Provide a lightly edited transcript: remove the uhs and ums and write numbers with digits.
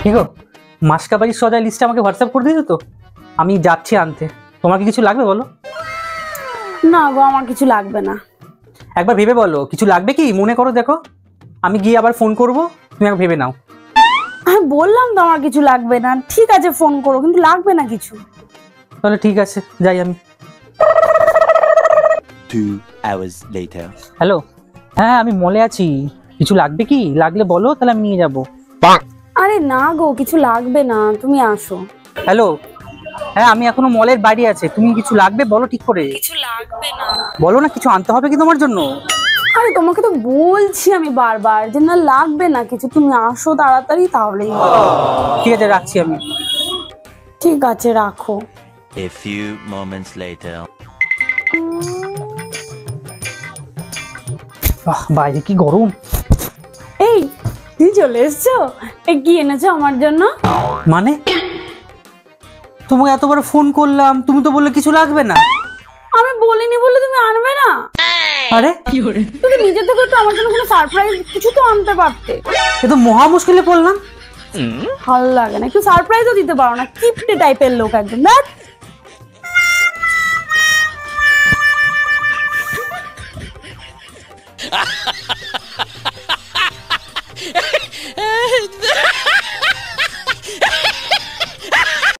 কি গো, মাসকাবাড়ির সজায় লিস্টটা আমাকে হোয়াটসঅ্যাপ করে দিয়েছো তো? আমি যাচ্ছি আনতে। তোমার কি কিছু লাগবে বলো? না গো, আমার কিছু লাগবে না। একবার ভেবে বলো কিছু লাগবে কি, মনে করো, দেখো আমি গিয়ে আবার ফোন করব, তুমি একবার ভেবে নাও। আমি বললাম তো আমার কিছু লাগবে না। ঠিক আছে, ফোন করো, কিন্তু লাগবে না কিছু। তাহলে ঠিক আছে, যাই আমি। 2 hours later. হ্যালো, হ্যাঁ আমি মলে আছি। কিছু লাগবে কি? লাগলে বলো, তাহলে আমি নিয়ে যাব। আরে না গো, কিছু লাগবে না, তুমি আসো। হ্যালো, হ্যাঁ আমি এখনো মলের বাইরে আছি। তুমি কিছু লাগবে বলো ঠিক করে। কিছু লাগবে না। বলো না, কিছু আনতে হবে কি তোমার জন্য? আরে তোমাকে তো বলছি আমি বারবার যে না লাগবে না কিছু, তুমি আসো তাড়াতাড়ি, তাহলেই হবে। ঠিক আছে, রাখছি আমি। ঠিক আছে, রাখো। A few moments later. বাহ, বাইরে কি গরম। এই তুমি চলে এসছো? এই কি এনেছো আমার জন্য? মানে তোমাকে এতবার ফোন করলাম, তুমি তো বললে কিছু লাগবে না। আমি বলিনি বলে তুমি আনবে না? আরে তুমি নিজে থেকে তো আমার জন্য কোনো সারপ্রাইজ কিছু তো আনতে পারতে। এ তো মহা মুশকিলে পড়লাম। ভালো লাগে না, একটু সারপ্রাইজও দিতে পারো না। কিপটে টাইপের লোক একদম। ধ্যাৎ।